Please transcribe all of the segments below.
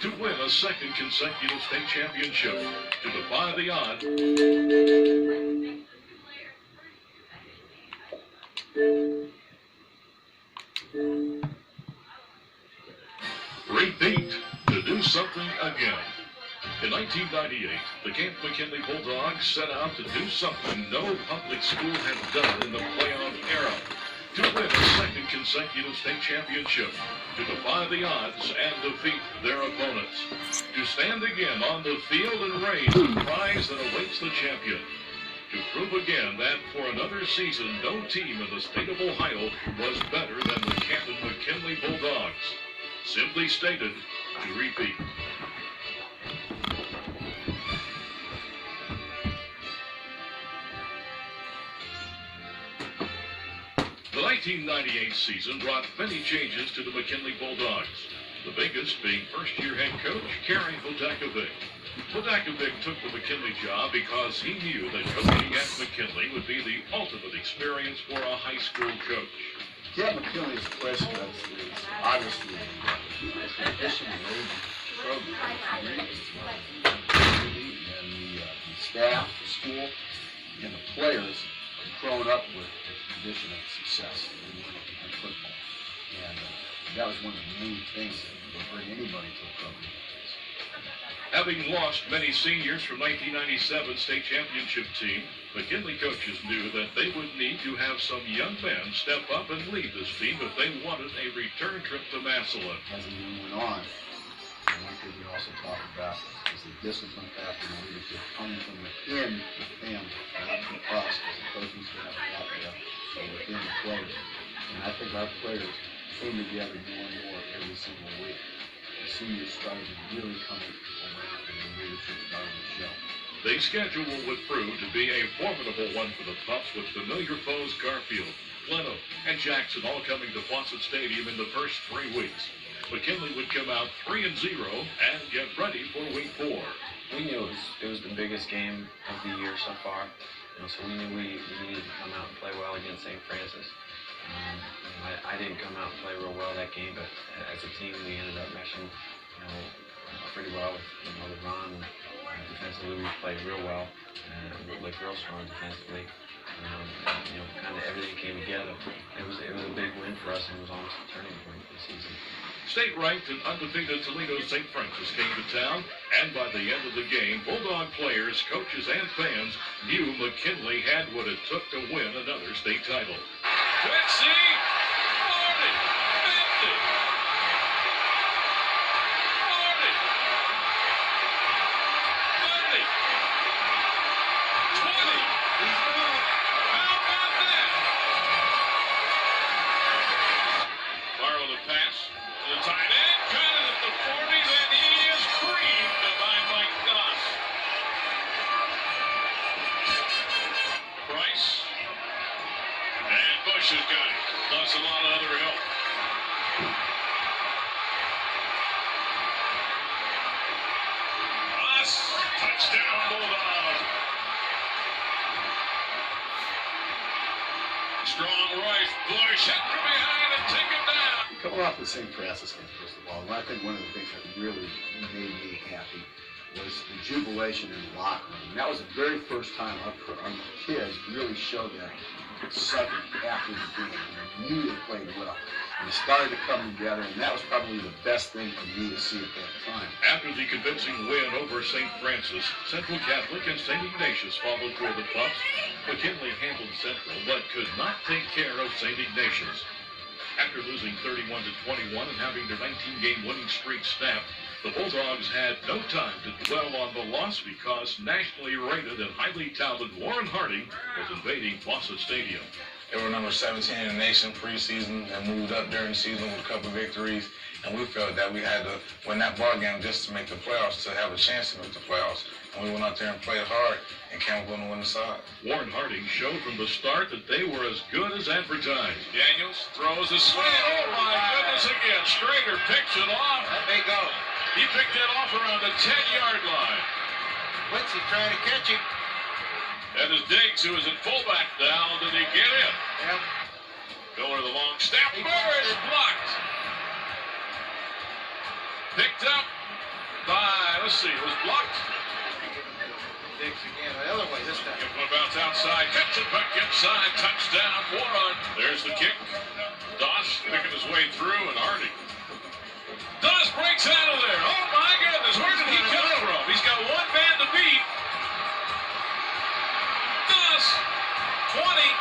to win a second consecutive state championship. To defy the odds, repeat, to do something again. In 1998, the Canton McKinley Bulldogs set out to do something no public school had done in the playoff era. To win a second consecutive state championship, to defy the odds and defeat their opponents, to stand again on the field and raise the prize that awaits the champion, to prove again that for another season, no team in the state of Ohio was better than the Canton McKinley Bulldogs. Simply stated, to repeat. The 1998 season brought many changes to the McKinley Bulldogs, the biggest being first-year head coach Kerry Vodakovic. Vodakovic took the McKinley job because he knew that coaching at McKinley would be the ultimate experience for a high school coach. Canton McKinley's question is obviously a tradition-laden program. And the staff, the school, and the players have grown up with the tradition of success in football. And that was one of the main things that would bring anybody to a program. Having lost many seniors from 1997 state championship team, McKinley coaches knew that they would need to have some young men step up and lead this team if they wanted a return trip to Massillon. As the year went on, one thing we also talked about is the discipline factor and leadership coming from within the family, not from us as a coaching staff out there, so within the players. And I think our players came together more and more every single week. The seniors started to really come around and the leadership started to show. The schedule would prove to be a formidable one for the Pups, with familiar foes Garfield, Gleno, and Jackson all coming to Fawcett Stadium in the first 3 weeks. McKinley would come out 3-0 and get ready for week 4. We knew it was the biggest game of the year so far, so we knew we needed to come out and play well against St. Francis. I didn't come out and play real well that game, but as a team we ended up meshing pretty well with the run. Defensively we played real well and we looked real strong defensively. Kind of everything came together. It was a big win for us, and it was almost a turning point this season. State-ranked and undefeated Toledo St. Francis came to town, and by the end of the game, Bulldog players, coaches, and fans knew McKinley had what it took to win another state title. 20, 40, 50. Has got it, plus a lot of other help. Touchdown Bulldogs. Strong right, Bush hit from behind and take him down. Coming off the St. Francis game, first of all, and I think one of the things that really made me happy was the jubilation in the locker room. And that was the very first time our kids really showed that excitement after the game. And they knew they played well. And they started to come together, and that was probably the best thing for me to see at that time. After the convincing win over St. Francis, Central Catholic and St. Ignatius followed for the Pups. McKinley handled Central, but could not take care of St. Ignatius. After losing 31-21 and having their 19-game winning streak snapped, the Bulldogs had no time to dwell on the loss because nationally rated and highly talented Warren Harding was invading Fawcett Stadium. They were number 17 in the nation preseason and moved up during the season with a couple of victories. And we felt that we had to win that ball game just to make the playoffs, to have a chance to make the playoffs. And we went out there and played hard, and Campbell going to win the side. Warren Harding showed from the start that they were as good as advertised. Daniels throws a swing. Oh, my goodness, again. Strader picks it off. That may go. He picked it off around the 10-yard line. What's he trying to catch him? That is Diggs, who is at fullback down. Did he get in? Yep. Going to the long snap. Bird is blocked. Picked up by, let's see, it was blocked. Digs again, the other way this time. Give one bounce outside, cuts it back inside, touchdown, Warren. There's the kick. Doss picking his way through, and Hardy. Doss breaks out of there. Oh my goodness, where did he come from? He's got one man to beat. Doss, 20.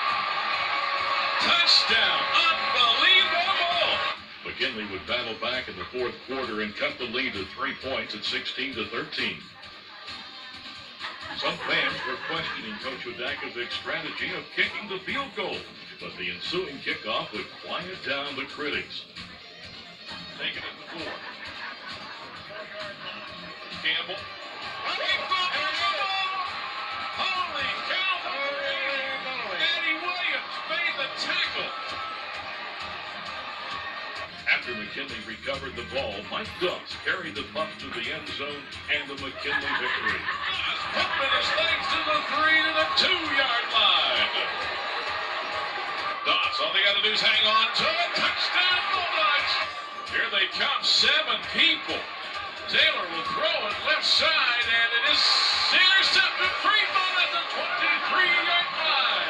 Touchdown, unbelievable. McKinley would battle back in the fourth quarter and cut the lead to 3 points at 16-13. Some fans were questioning Coach Odakovic's strategy of kicking the field goal, but the ensuing kickoff would quiet down the critics. Taking it to 4. Campbell. Holy cow! Eddie Williams made the tackle. After McKinley recovered the ball, Mike Doss carried the puck to the end zone and the McKinley victory. Doss pumping his legs to the 3 to the 2-yard line. Doss, all they got to do is hang on to it. Touchdown Bulldogs. Here they come, 7 people. Taylor will throw it left side, and it is intercepted. Fremont at the 23-yard line.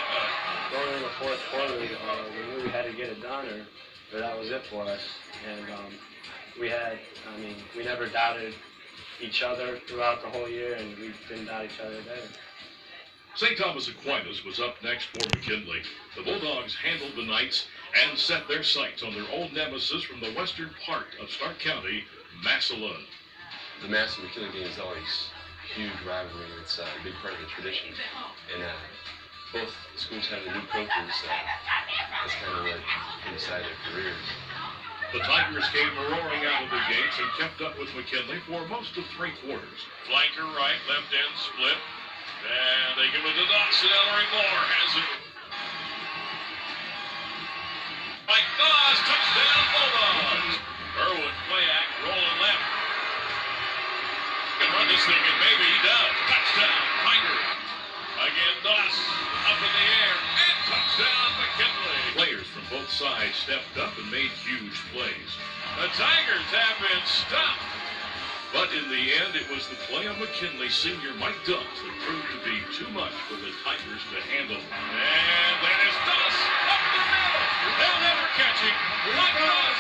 Going into the fourth quarter, we knew we had to get it done, or that was it for us. And we never doubted each other throughout the whole year, and we didn't doubt each other then. St. Thomas Aquinas was up next for McKinley. The Bulldogs handled the Knights and set their sights on their old nemesis from the western part of Stark County, Massillon. The Massillon-McKinley game is always a huge rivalry. It's a big part of the tradition. And both schools have the new coaches. That's kind of what decided their careers. The Tigers came roaring out of the gates and kept up with McKinley for most of 3 quarters. Flanker right, left end split. And they give it to Dawson. Ellery Moore has it. Mike Doss, touchdown Bulldogs. Irwin Playak rolling left. Can run this thing, and maybe he does. Touchdown, Tiger. Again, Doss up in the air, and touchdown, McKinley. Players from both sides stepped up and made huge plays. The Tigers have been stopped. But in the end, it was the play of McKinley senior Mike Doss that proved to be too much for the Tigers to handle. And that is Doss up the middle. They'll never catch him. Mike Doss,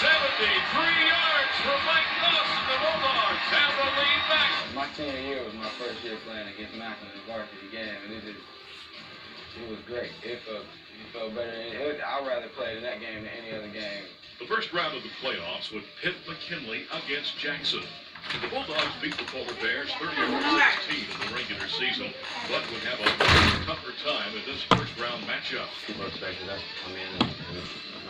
73 yards for Mike Doss, and the Bulldogs have the lead back. My senior year was my first year playing against Malcolm in the varsity game, and it was great. It felt better. I'd rather play in that game than any other game. The first round of the playoffs would pit McKinley against Jackson. The Bulldogs beat the Polar Bears 30-16 in the regular season, but would have a much tougher time in this first-round matchup. People expected us to come in and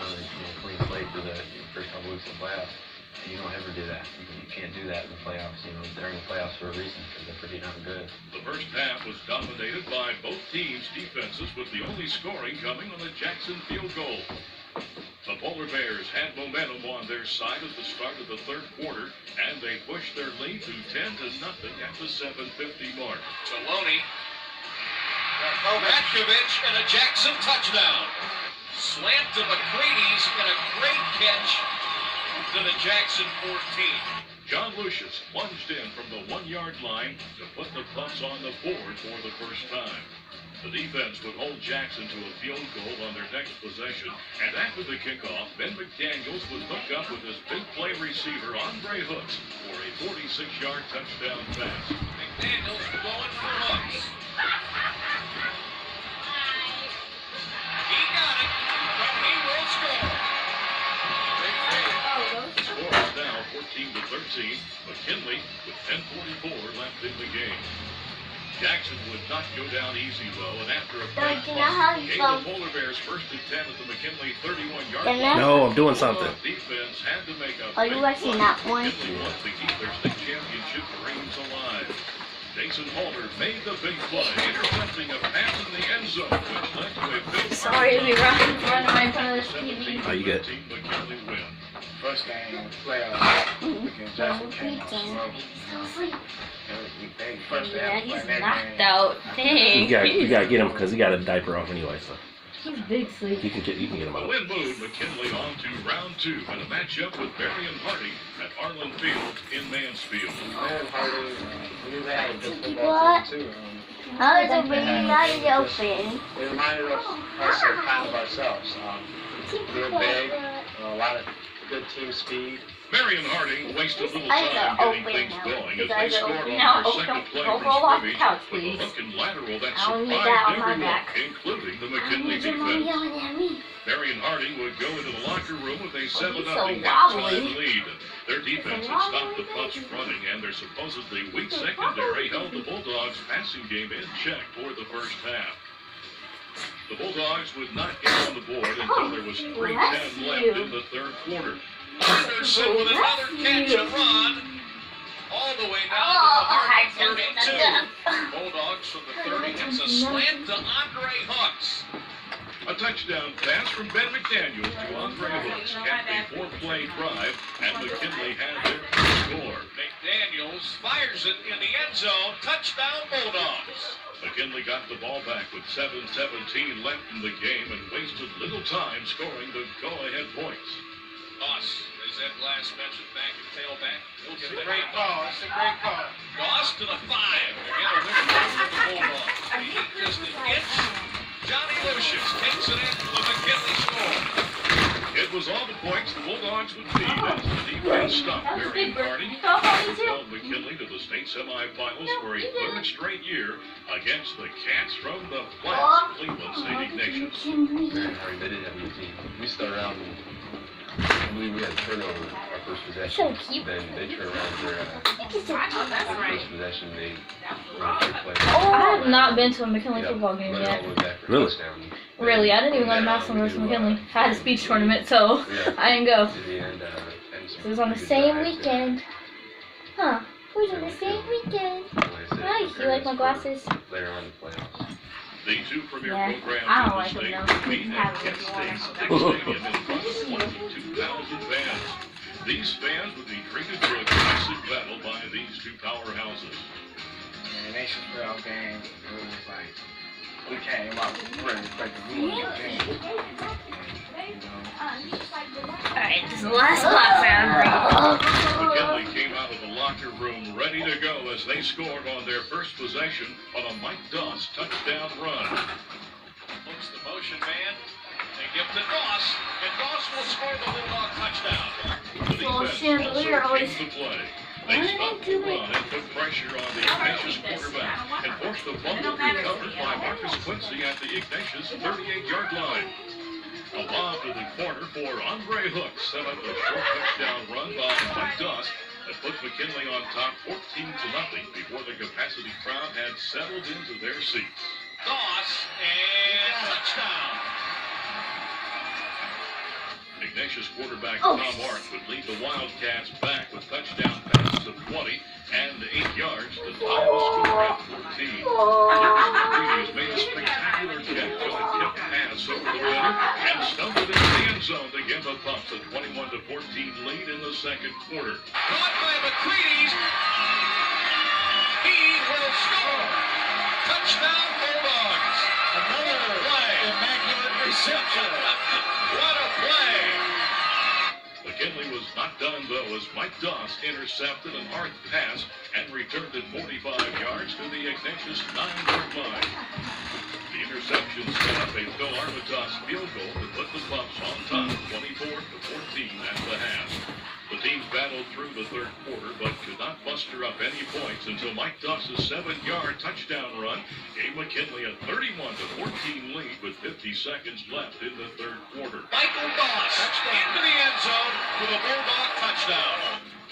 run a clean slate through the first couple weeks of the playoffs. And you don't ever do that. You can't do that in the playoffs. They're in the playoffs for a reason because they're pretty darn good. The first half was dominated by both teams' defenses, with the only scoring coming on the Jackson field goal. The Polar Bears had momentum on their side at the start of the third quarter, and they pushed their lead to 10-0 at the 7:50 mark. Maloney. Matkovich and a Jackson touchdown. Slant to McCready's and a great catch to the Jackson 14. John Lucius plunged in from the 1-yard line to put the Buffs on the board for the first time. The defense would hold Jackson to a field goal on their next possession, and after the kickoff, Ben McDaniels would hook up with his big play receiver, Andre Hooks, for a 46-yard touchdown pass. McDaniels going for Hooks. He got it, but he will score. The score is now 14-13. McKinley with 10:44 left in the game. Jackson would not go down easy, though, and after a quick punt, gave the Polar Bears first and 10 at the McKinley 31-yard line. No, I'm doing something. Defense had to make a Are you watching that one? McKinley wants to keep their state championship dreams alive. Jason Halter made the big play, intercepting a pass in the end zone, which led to a big Sorry to be running right in front of this TV. Oh, you good? McKinley win. First game of the playoffs against Jackson came out slow. Yeah, he's knocked out. Dang. You gotta get him because he got a diaper off anyway. So He's big sleep. You can get him The out. win moved McKinley on to round 2 and a matchup with Marion Harding at Arlen Field in Mansfield. Marion Harding, we knew they had a good football What? team too. I was open, not open. It reminded us of kind of ourselves. Real big, a lot of good team speed. Marion Harding wasted little Eyes time are getting open things now. going His as they eyes are scored open on now. their Oh, second play don't from roll off the scrimmage couch, with a please. hook and lateral that I don't need surprised that on my everyone, back. including the I McKinley need your mom defense. yelling at me. Marion Harding would go into the locker room with a 7-0 so halftime wobbly. lead. Their defense had stopped the punch running, and their supposedly weak secondary held the Bulldogs' passing game in check for the first half. The Bulldogs would not get on the board until there was 3:10 left in the third quarter. Anderson with another catch and run. All the way down to the Oh, heart I of didn't 32. Bulldogs from the 30. It's a slant to Andre Hooks. A touchdown pass from Ben McDaniel to Andre Hooks capped a 4-play drive, and McKinley had their first score. McDaniels fires it in the end zone. Touchdown Bulldogs. McKinley got the ball back with 7:17 left in the game and wasted little time scoring the go-ahead points. Doss, as Ed Glass mentioned, back and tailback. He'll get the Great call. It's a great call. Doss to the 5. Again, a win for the Bulldogs. Just an inch. Johnny Lucius takes it in for the McKinley score. It was all the points the Bulldogs would need as the defense stopped Marion Harding and held McKinley to the state semifinals for a third straight year against the Cats from the Flats, Cleveland St. Ignatius. Marion Harding, they didn't have a good team. We started out and I believe we had a turnover our first possession. So cute. Then they turned around for their first possession. They were a trick play. I have not been to a McKinley football game Run it all yet. the way back for a Really? touchdown. Really, I didn't even let Then, Maxim we versus do, McKinley. I had a speech tournament, so yeah, I didn't go. to the end, and some It was on the pretty good same drives, weekend. Huh? It was on the Yeah, same weekend. and like I said, Nice. You prepared like my us for glasses? Later on in the playoffs. The two premier Yeah, programs I don't in the like them, state though. would meet You at have Kent them if you State's want big stadium in front of 22,000 fans. These fans would be treated to a classic battle by these two powerhouses. In the Nation Playoff game, it was like we came out ready to play the game. Alright, this is the last box round. McKinley came out of the locker room ready to go as they scored on their first possession on a Mike Doss touchdown run. Looks the motion man. They give to Doss, and Doss will score the Bulldog touchdown. The defense chandelier also always- came to play. They stopped the run and put pressure on the Ignatius quarterback and forced a fumble recovered by Marcus Quincy at the Ignatius 38-yard line. A lob to the corner for Andre Hooks set up a short touchdown run by Mike Doss that put McKinley on top 14-0 before the capacity crowd had settled into their seats. Doss, and touchdown. Ignatius quarterback Oh. Tom Ark would lead the Wildcats back with touchdown passes of 20 and 8 yards to tie the score at 14. Lucas McCready made a spectacular catch on a tipped pass over the middle and stumbled into the end zone to give the Pups a 21-14 lead in the second quarter. Caught by McCready. He will score. Touchdown Bulldogs. Another play. Immaculate reception. What a play. McKinley was not done, though, as Mike Doss intercepted an arc pass and returned it 45 yards to the Ignatius 9-yard line. The interception set up a Phil Armitage field goal to put the Pups on top 24-14 at the half. The teams battled through the third quarter, but could not muster up any points until Mike Doss's 7-yard touchdown run gave McKinley a 31-14 lead with 50 seconds left in the third quarter. Michael Doss into the end zone with a Bulldog touchdown.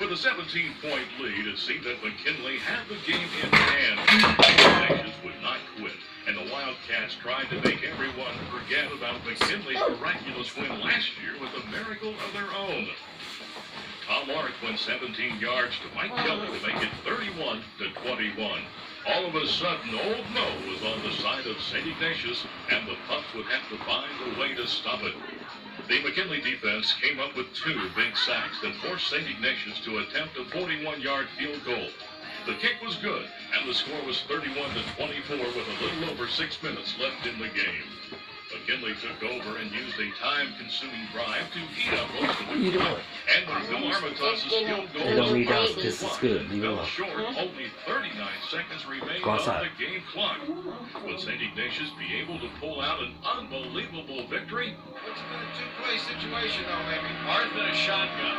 With a 17-point lead, it seemed that McKinley had the game in hand. The Ignatius would not quit, and the Wildcats tried to make everyone forget about McKinley's miraculous win last year with a miracle of their own. Tom Ark went 17 yards to Mike Kelly to make it 31-21. All of a sudden, Old Mo was on the side of St. Ignatius, and the Pups would have to find a way to stop it. The McKinley defense came up with 2 big sacks that forced St. Ignatius to attempt a 41-yard field goal. The kick was good, and the score was 31-24 with a little over 6 minutes left in the game. McKinley took over and used a time-consuming drive to eat up most of the clock. And when Phil Armitas's field goal They don't read out. was This is won, good. Leave it fell alone. short. Only 39 seconds remained Go on outside. the game clock. Will St. Ignatius be able to pull out an unbelievable victory? It's been a two-play situation, though, maybe. Arm in a shotgun.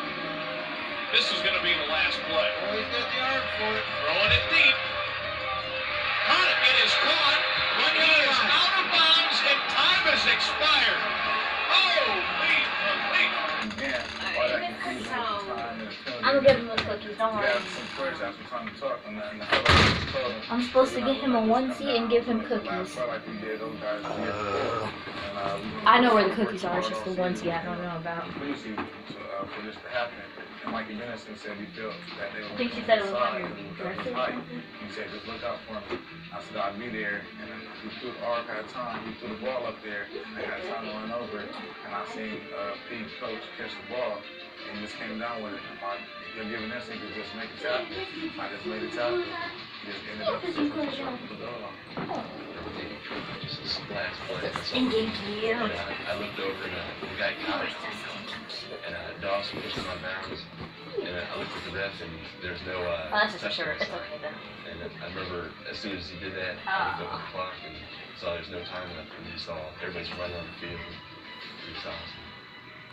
This is going to be the last play. Oh, he's got the arm for it. Throwing it deep. Caught it. It is caught. Runyon is out of bounds, and time has expired. Holy moly. Again, all that confusion at the time is I'm gonna give him the cookies, don't we worry. had some players after time to talk, and the fellow told him, I'm supposed to get him a onesie and give him I cookies. felt like we did those guys the year before. And, I know where the cookies are, it's just the onesie I don't know about. For this to happen. And Mikey Benison said he felt that they were I think she said it was on on your dress or Mike. something. He said, just look out for me. I said, I'll be there. And then we threw the arc, had time. We threw the ball up there. I had time to run over it. And I seen Pete coach catch the ball. And he just came down with it. Your given instinct is just make a tackle. I just made a tackle. He just ended up shooting the goal. Just this last play. Engage you. And I looked over and the guy caught it. And Dawson pushed him on bounds. And I looked at the ref and there's no Oh, that's just a touchdown shirt. It's sign. okay then. And I remember as soon as he did that, I looked up at the clock and saw there's no time left. And you saw everybody's running on the field. It was awesome.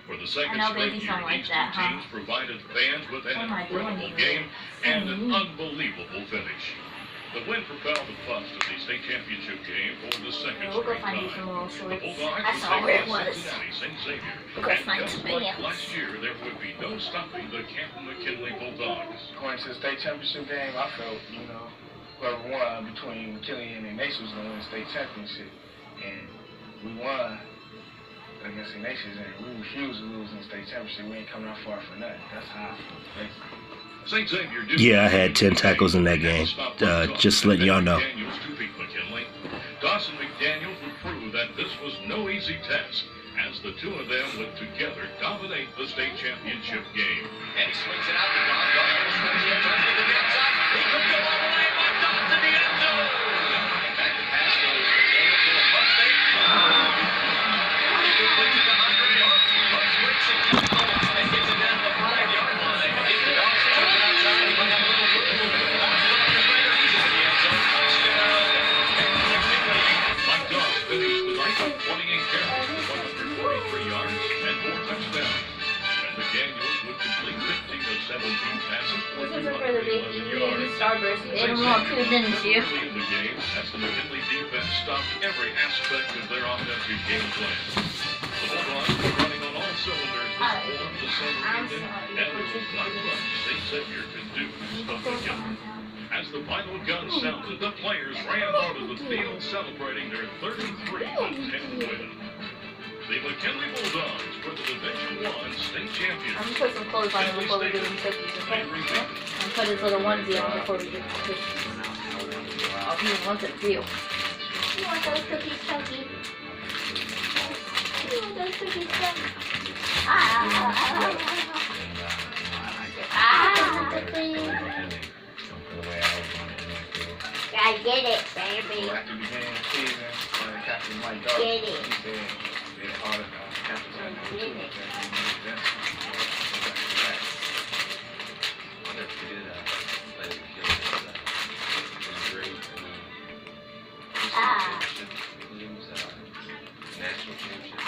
For the second I know straight babies year, don't like these that, two huh? teams provided fans with an What am I doing incredible here? game and an unbelievable finish. The win propelled the Bucks to the state championship game for the second We'll go straight find you time. some little The shorts. Bulldogs I would saw take where on it was. Cincinnati St. Xavier. We'll go And find just some like pants. last year, there would be no stopping the Canton McKinley Bulldogs. Going to the state championship game, I felt, whoever won between McKinley and Ignatius was going to win the state championship. And we won against Ignatius, and we refused to lose in the state championship. We ain't coming out far for nothing. That's how I feel. St. Xavier Yeah, I had 10 tackles in that game. Just letting y'all know. McDaniels to beat McKinley. Dawson McDaniels would prove that this was no easy task, as the two of them would together dominate the state championship game. And he swings it out to Dawson. Dawson swings it, tries to get to the outside. He could go all the way, but Dawson to the end zone. And back to pass goes McDaniels to the punt fake. He completes it to Andre Hooks. Hooks breaks it and gets it down to the 5-yard line. Into Dawson to the outside. He might have a little room. He's in the end zone. Touchdown. Canton McKinley. Mike Doss finished the night with 28 carries for 143 yards and 4 touchdowns. And McDaniels would complete 15 of 17 passes for This isn't for the baby. 211 You yards. baby Starburst. You ate them all too, didn't you? Early in the game, as the McKinley defense stopped every aspect of their offensive game plan. The Bulldogs were running on all cylinders this warm December evening, and there was not much St. Xavier could do to stop McKinley. As the final gun sounded, the players ran onto the field celebrating their 33-10 win. The McKinley Bulldogs were the Division I state champions. I'm gonna put some clothes on him before we give him cookies, okay? I'm put his little onesie on before we give him cookies. Oh, he wants it too. You want those cookies, Chunky? You want those cookies, Chunky? I get it, baby. After the beginning of the season, Captain Mike Doss, Get it. he said that all the captains had no Get it. I'll never forget playing the kids. It was great. I mean, championship teams, national championship.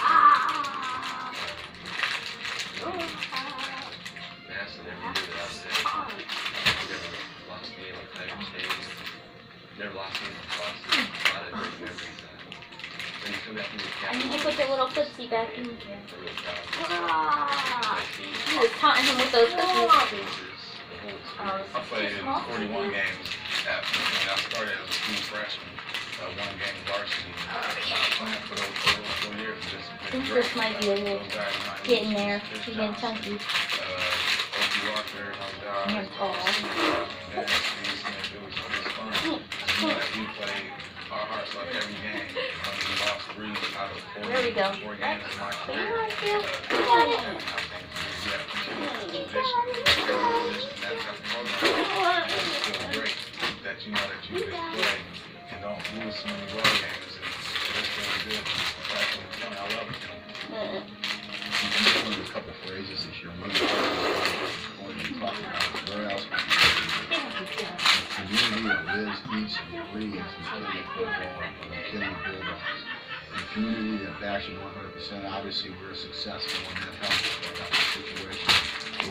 Madison, every year that I was there, we never lost a game like Tiger State. Never lost a game like Boston. A lot of great memories. When you come back from your I captain, need to put your little footsie back in. I'm real proud. My team, You was taunting him with those cookies. the whole experience. I played in 41 games when I started as a true freshman. One game varsity. Playing for those 4 years. And just I been think great. this might be a little Those guys remind me getting of there. Chris He's getting Johnson, chunky. Opie Walker, those guys. And tall. It was fun. You know that we played our hearts out every game. We lost 3 out of 4, There we go. 4 games in my There career. you go. I got it. think we have to continue this tradition. That's how the program feels great that you know that you can play and don't lose so many ball games. And that's really good. that lives, eats, and breathes McKinley football and McKinley Bulldogs. The community that backs you 100%. Obviously, we're successful in that health situation.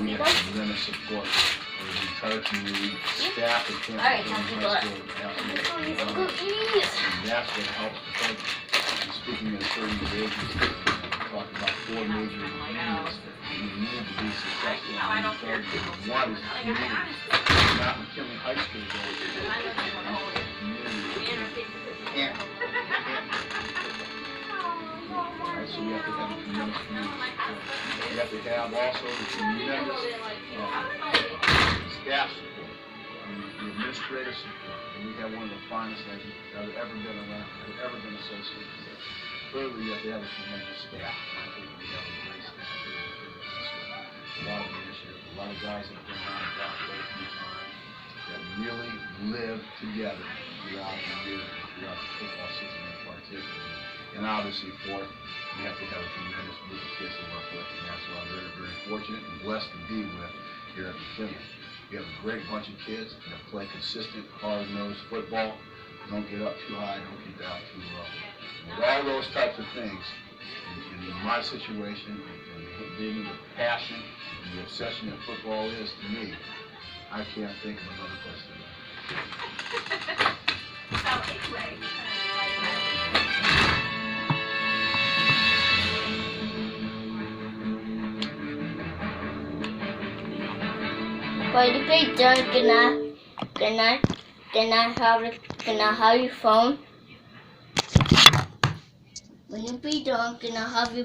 We have tremendous support for the entire community, staff at Canton McKinley High School, absolutely. And that's what helps the folks. And speaking of certain divisions, talking about 4 major areas that we need to be successful in the program. One is the community. Not McKinley High School goals. Canton. Right, so we have to have a tremendous community support. We have to have also the tremendous staff support, the administrative support. And we have one of the finest I've ever been around, ever been associated with. Thirdly, you have to have a tremendous staff. I think we have a great staff here at the school. A lot of leadership, a lot of guys that have been around the block quite a few times that really live together throughout the year, throughout the football season in particular. And obviously, fourth, we have to have a tremendous group of kids to work with, and that's why I'm very, very fortunate and blessed to be with here at McKinley. We have a great bunch of kids that play consistent, hard-nosed football. Don't get up too high, don't get down too low. With all those types of things, in my situation, and being the passion and the obsession that football is to me, I can't think of another place to go. When you be done, can I have your phone? When you be done, can I have your